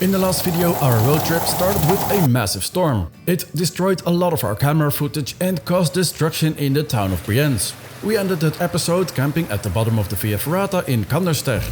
In the last video, our road trip started with a massive storm. It destroyed a lot of our camera footage and caused destruction in the town of Brienz. We ended that episode camping at the bottom of the Via Ferrata in Kandersteg.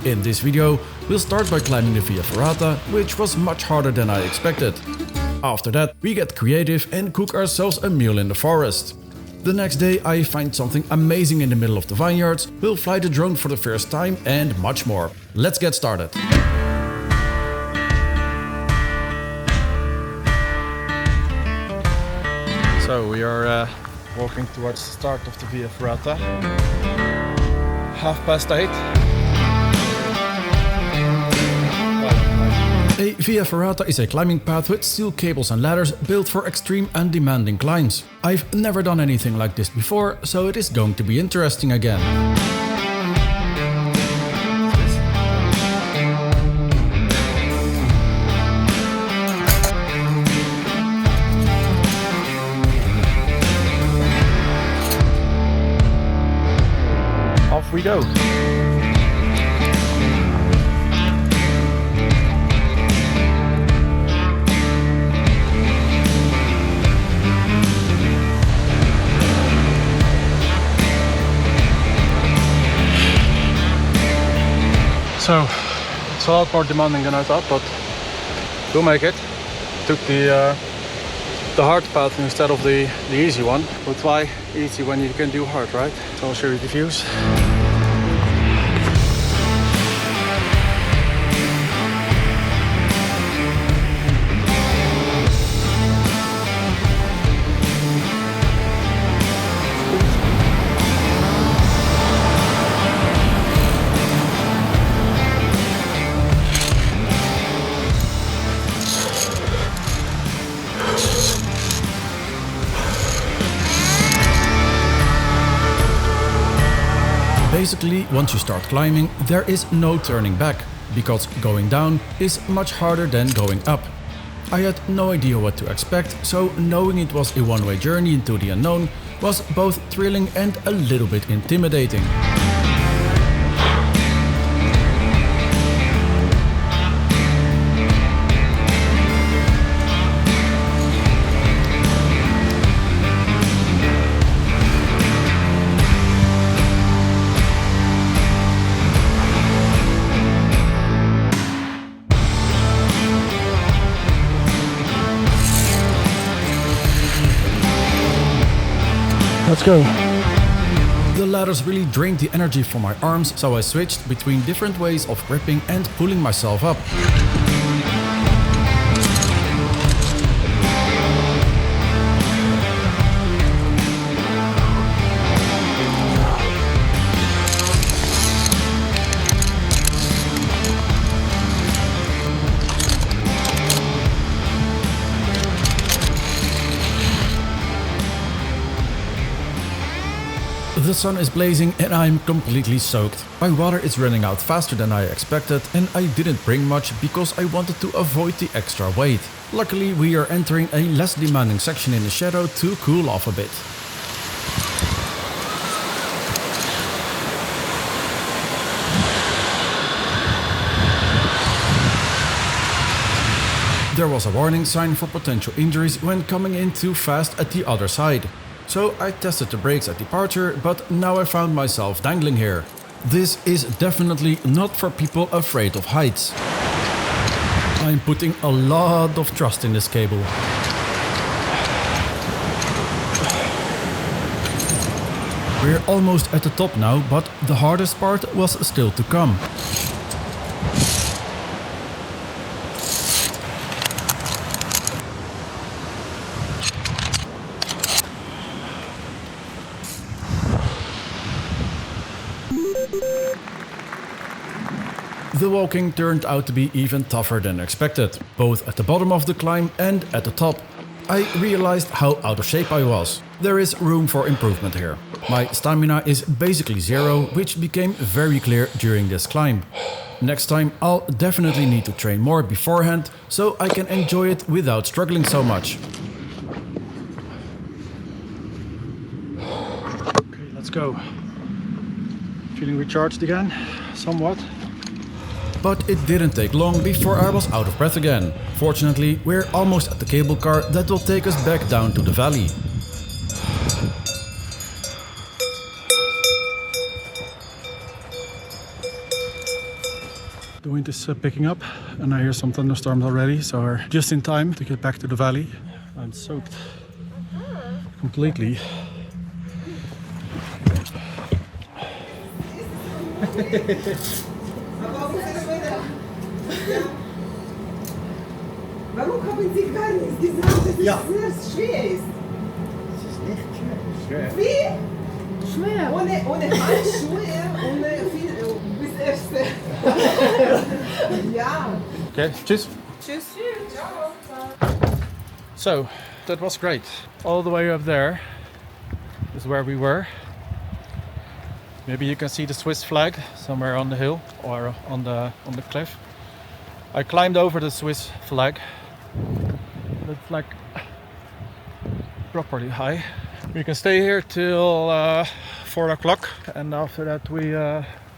In this video, we'll start by climbing the Via Ferrata, which was much harder than I expected. After that, we get creative and cook ourselves a meal in the forest. The next day I find something amazing in the middle of the vineyards, we'll fly the drone for the first time and much more. Let's get started. So we are walking towards the start of the Via Ferrata. 8:30. A Via Ferrata is a climbing path with steel cables and ladders built for extreme and demanding climbs. I've never done anything like this before, so it is going to be interesting again. Off we go. So, it's a lot more demanding than I thought, but we'll make it. Took the hard path instead of the easy one. But why easy when you can do hard, right? So I'll show you the views. Basically, once you start climbing, there is no turning back, because going down is much harder than going up. I had no idea what to expect, so knowing it was a one-way journey into the unknown was both thrilling and a little bit intimidating. Let's go. The ladders really drained the energy from my arms, so I switched between different ways of gripping and pulling myself up. The sun is blazing and I'm completely soaked. My water is running out faster than I expected and I didn't bring much because I wanted to avoid the extra weight. Luckily, we are entering a less demanding section in the shadow to cool off a bit. There was a warning sign for potential injuries when coming in too fast at the other side. So I tested the brakes at departure, but now I found myself dangling here. This is definitely not for people afraid of heights. I'm putting a lot of trust in this cable. We're almost at the top now, but the hardest part was still to come. The walking turned out to be even tougher than expected, both at the bottom of the climb and at the top. I realized how out of shape I was. There is room for improvement here. My stamina is basically zero, which became very clear during this climb. Next time I'll definitely need to train more beforehand, so I can enjoy it without struggling so much. Okay, let's go. Feeling recharged again, somewhat. but it didn't take long before I was out of breath again. Fortunately, we're almost at the cable car that will take us back down to the valley. The wind is picking up and I hear some thunderstorms already, so we're just in time to get back to the valley. I'm soaked completely. Warum haben Sie gar nichts gesagt, dass es sehr schwer ist? Es ist nicht schwer. Wie? Schwer? Ohne Handschuhe, ohne viel, bis erste. Ja. Okay, cheers. Tschüss. So, that was great. All the way up there is where we were. Maybe you can see the Swiss flag somewhere on the hill or on the cliff. I climbed over the Swiss flag. Looks like properly high. We can stay here till 4 o'clock, and after that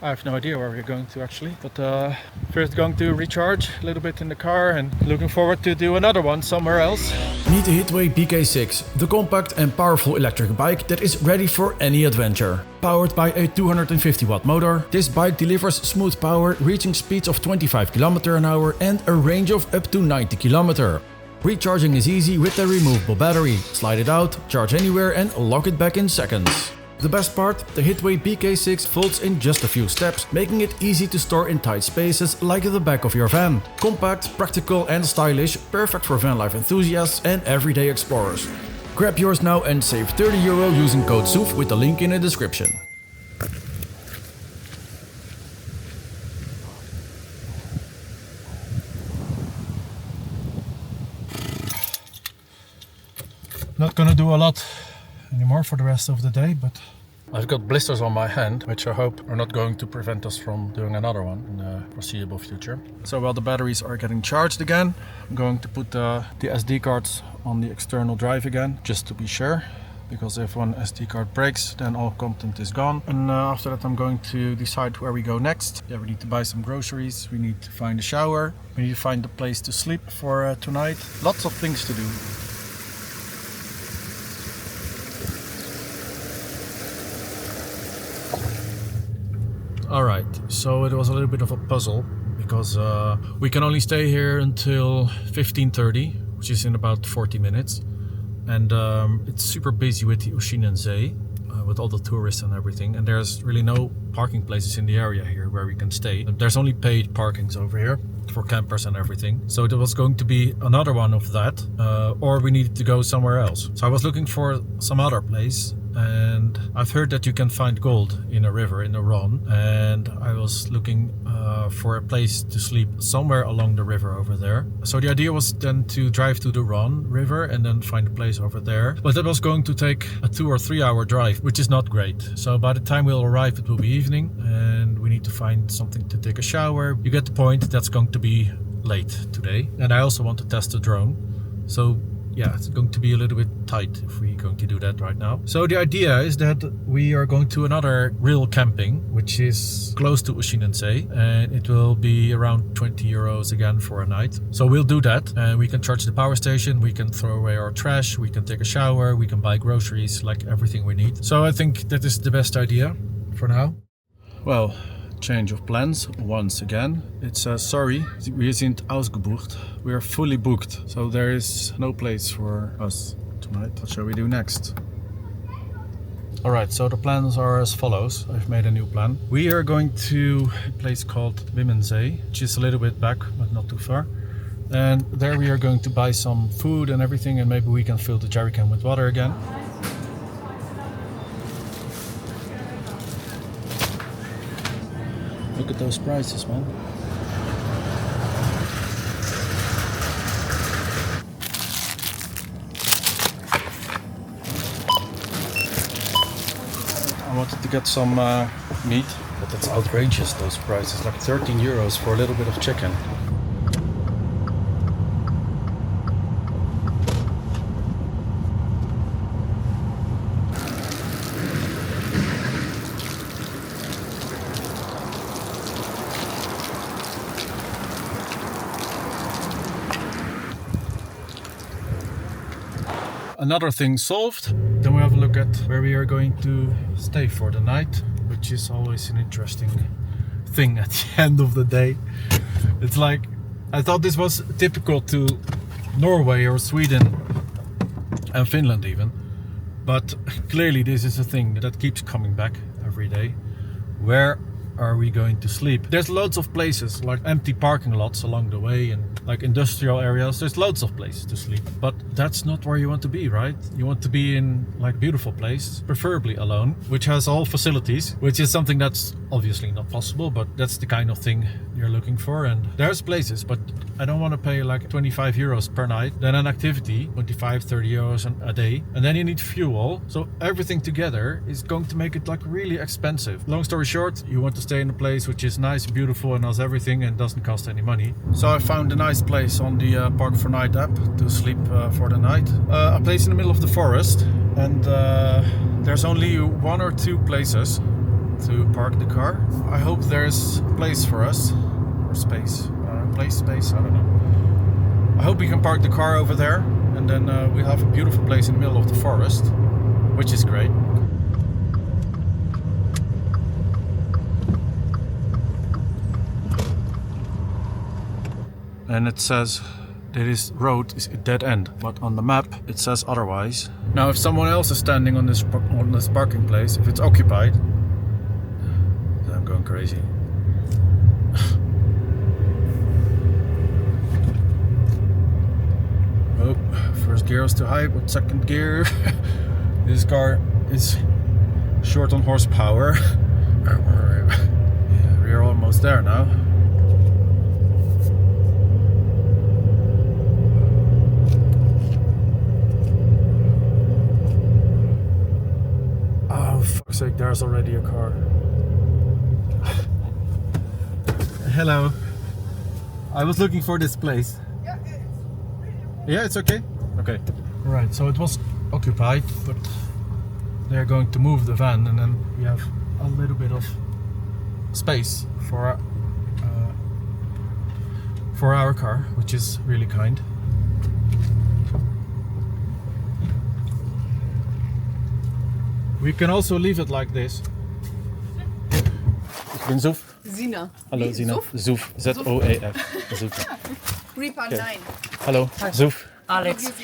I have no idea where we're going to actually, but first going to recharge a little bit in the car and looking forward to do another one somewhere else. Meet the HITWAY BK6, the compact and powerful electric bike that is ready for any adventure. Powered by a 250 watt motor, this bike delivers smooth power, reaching speeds of 25 km an hour and a range of up to 90 km. Recharging is easy with the removable battery. Slide it out, charge anywhere and lock it back in seconds. The best part, the HITWAY BK6 folds in just a few steps, making it easy to store in tight spaces like the back of your van. Compact, practical and stylish, perfect for van life enthusiasts and everyday explorers. Grab yours now and save €30 using code SOEF with the link in the description. Not gonna do a lot anymore for the rest of the day, but I've got blisters on my hand, which I hope are not going to prevent us from doing another one in the foreseeable future. So while the batteries are getting charged again, I'm going to put the SD cards on the external drive again, just to be sure, because if one SD card breaks, then all content is gone. And after that I'm going to decide where we go next. Yeah, we need to buy some groceries, we need to find a shower, we need to find a place to sleep for tonight. Lots of things to do. Alright, so it was a little bit of a puzzle because we can only stay here until 15:30, which is in about 40 minutes. And it's super busy with the Oceanensee, with all the tourists and everything. And there's really no parking places in the area here where we can stay. There's only paid parkings over here for campers and everything. So there was going to be another one of that, or we needed to go somewhere else. So I was looking for some other place. And I've heard that you can find gold in a river in the Rhône, and I was looking for a place to sleep somewhere along the river over there. So the idea was then to drive to the Rhône river and then find a place over there, but that was going to take a 2 or 3 hour drive, which is not great. So by the time we'll arrive it will be evening and we need to find something to take a shower. You get the point, that's going to be late today. And I also want to test the drone, so yeah, it's going to be a little bit tight if we're going to do that right now. So the idea is that we are going to another real camping, which is close to Oceanensee, and it will be around €20 again for a night. So we'll do that, and we can charge the power station, we can throw away our trash, we can take a shower, we can buy groceries, like everything we need. So I think that is the best idea for now. Well, change of plans once again. It says sorry, wir sind ausgebucht. We are fully booked, so there is no place for us tonight. What shall we do next? Alright, so the plans are as follows. I've made a new plan. We are going to a place called Wimmensee, which is a little bit back, but not too far. And there we are going to buy some food and everything, and maybe we can fill the jerry can with water again. Look at those prices, man. I wanted to get some meat, but that's outrageous, those prices. Like €13 for a little bit of chicken. another thing solved. Then we have a look at where we are going to stay for the night, which is always an interesting thing at the end of the day. It's like, I thought this was typical to Norway or Sweden and Finland even, but clearly this is a thing that keeps coming back every day. Where are we going to sleep? There's loads of places, like empty parking lots along the way and like industrial areas. There's loads of places to sleep, but that's not where you want to be, right? You want to be in like a beautiful place, preferably alone, which has all facilities, which is something that's obviously not possible, but that's the kind of thing you're looking for. And there's places, but I don't want to pay like 25 euros per night. Then an activity, 25, 30 euros a day. And then you need fuel. So everything together is going to make it like really expensive. Long story short, you want to stay in a place which is nice, beautiful and has everything and doesn't cost any money. So I found a nice place on the Park for Night app to sleep for the night. A place in the middle of the forest. And there's only 1 or 2 places to park the car. I hope there's a place for us. Or space. Space, I don't know. I hope we can park the car over there and then we have a beautiful place in the middle of the forest, which is great. And it says that this road is a dead end, but on the map it says otherwise. Now if someone else is standing on this parking place, if it's occupied, then I'm going crazy. Oh, first gear was too high, but second gear. This car is short on horsepower. Yeah, we're almost there now. Oh, fuck's sake, there's already a car. Hello. I was looking for this place. Yeah, it's okay. Okay. Right, so it was occupied, but they're going to move the van and then we have a little bit of space for our car, which is really kind. We can also leave it like this. Ik ben Zoef. Zina. Hallo Zina. Zoef. Z-O-E-F. Zoef. Reaper Okay. 9. Hallo. Zoef. Alex. It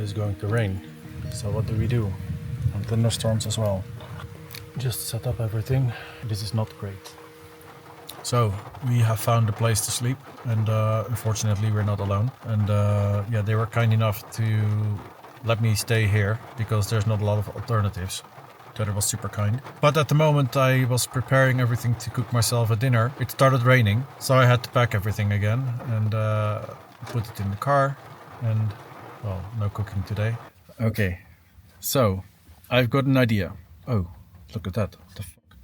is going to rain. So what do we do? And thunderstorms as well. Just set up everything. This is not great. So we have found a place to sleep, and unfortunately we're not alone. And yeah, they were kind enough to let me stay here because there's not a lot of alternatives. That was super kind. But at the moment I was preparing everything to cook myself a dinner. It started raining, so I had to pack everything again and put it in the car. And well, no cooking today. Okay, so I've got an idea. Oh, look at that. What the fuck?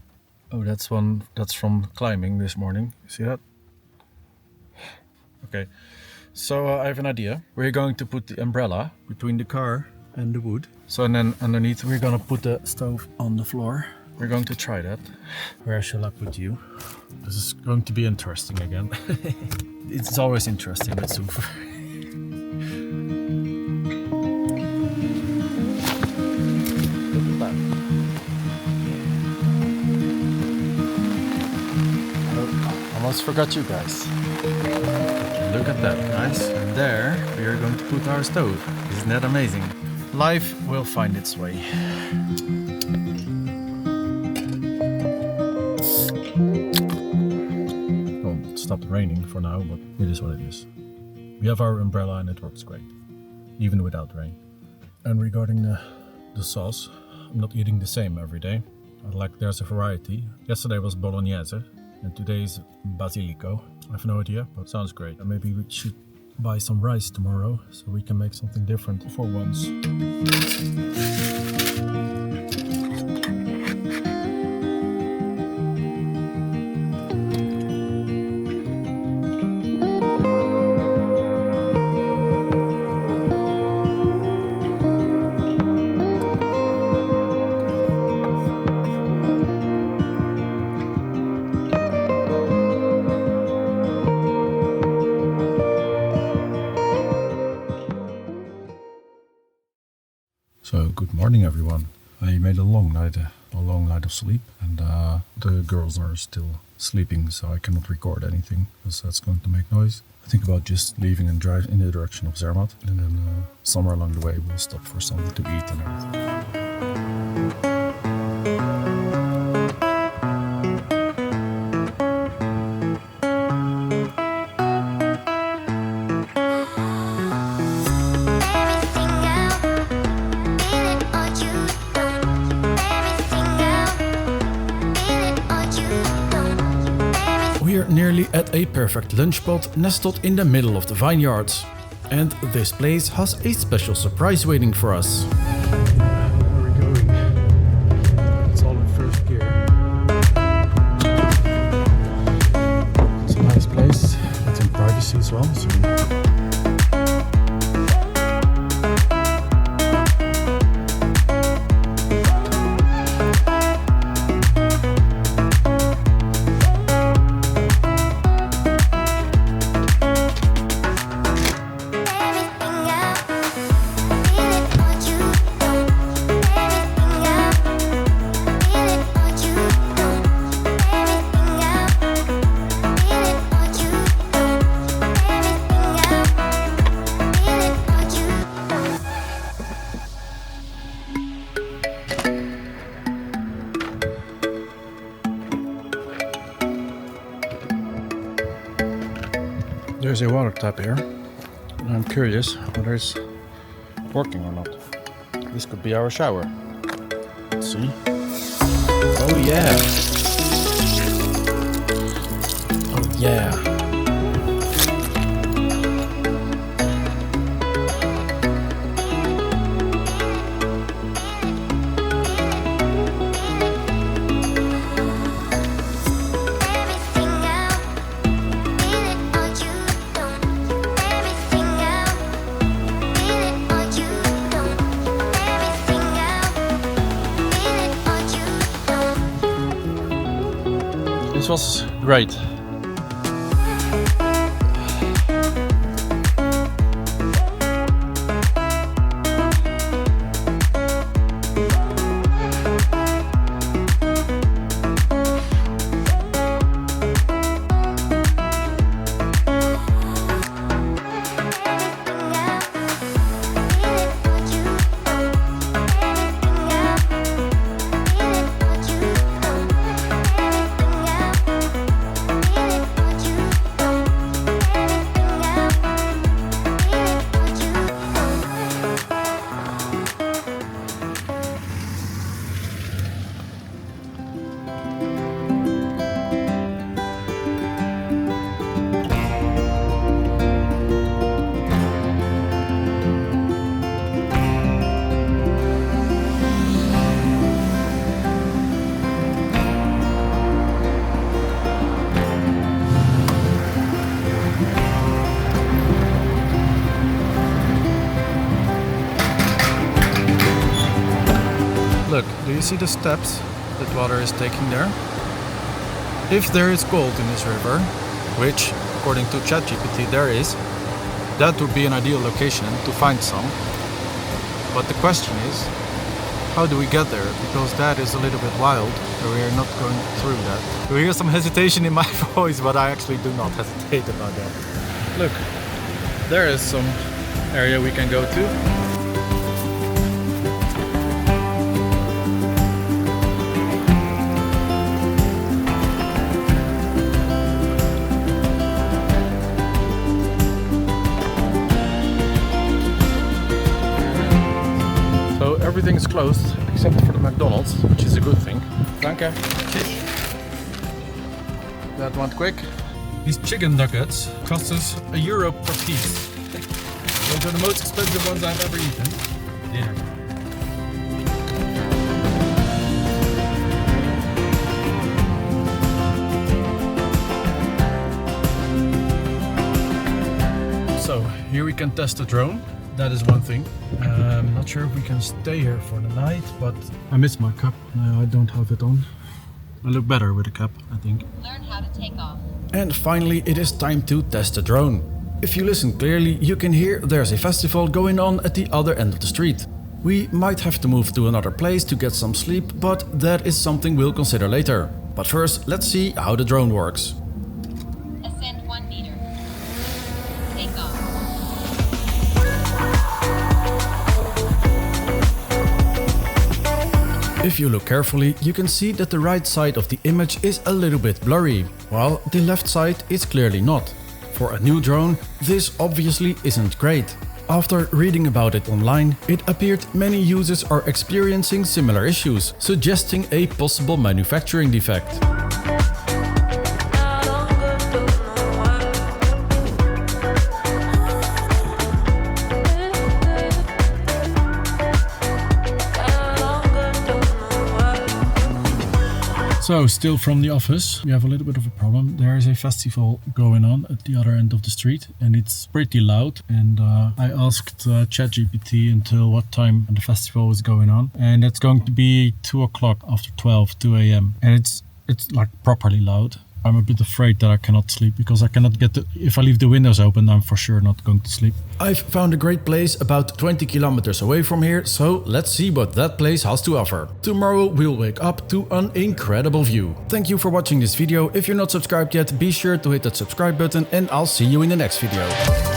Oh, that's from climbing this morning. You see that? Okay, so I have an idea. We're going to put the umbrella between the car and the wood. So and then underneath we're gonna put the stove on the floor. We're going to try that. Where shall I put you? This is going to be interesting again. It's always interesting with Soef. Almost forgot you guys. Look at that, guys. And there we are going to put our stove. Isn't that amazing? Life will find its way. Well, it stopped raining for now, but it is what it is. We have our umbrella and it works great, even without rain. And regarding the sauce, I'm not eating the same every day. Like there's a variety. Yesterday was bolognese and today is basilico. I have no idea, but sounds great. And maybe we should buy some rice tomorrow so we can make something different for once. So, good morning everyone. I made a long night of sleep, and the girls are still sleeping, so I cannot record anything because that's going to make noise. I think about just leaving and drive in the direction of Zermatt, and then somewhere along the way we'll stop for something to eat and everything. We're nearly at a perfect lunch spot nestled in the middle of the vineyards. And this place has a special surprise waiting for us. Where are we going? It's all in first gear. It's a nice place. It's in privacy as well. So there's a water tap here, and I'm curious whether it's working or not. This could be our shower. Let's see. Oh yeah! Oh yeah! This was great. Look, do you see the steps that water is taking there? If there is gold in this river, which according to ChatGPT there is, that would be an ideal location to find some. But the question is, how do we get there? Because that is a little bit wild, so we are not going through that. You hear some hesitation in my voice, but I actually do not hesitate about that. Look, there is some area we can go to. Everything is closed except for the McDonald's, which is a good thing. Danke. That went quick. These chicken nuggets cost us €1 per piece. Those are the most expensive ones I've ever eaten. Dinner. So here we can test the drone. That is one thing. I'm not sure if we can stay here for the night, but I miss my cap. I don't have it on. I look better with a cap, I think. Learn how to take off. And finally, it is time to test the drone. If you listen clearly, you can hear there's a festival going on at the other end of the street. We might have to move to another place to get some sleep, but that is something we'll consider later. But first, let's see how the drone works. Ascend 1 meter. Take off. If you look carefully, you can see that the right side of the image is a little bit blurry, while the left side is clearly not. For a new drone, this obviously isn't great. After reading about it online, it appeared many users are experiencing similar issues, suggesting a possible manufacturing defect. So, still from the office, we have a little bit of a problem. There is a festival going on at the other end of the street and it's pretty loud. And I asked ChatGPT until what time the festival is going on. And it's going to be 2 o'clock after 2 a.m. And it's like properly loud. I'm a bit afraid that I cannot sleep because I cannot if I leave the windows open, I'm for sure not going to sleep. I've found a great place about 20 kilometers away from here, so let's see what that place has to offer. Tomorrow we'll wake up to an incredible view. Thank you for watching this video. If you're not subscribed yet, be sure to hit that subscribe button and I'll see you in the next video.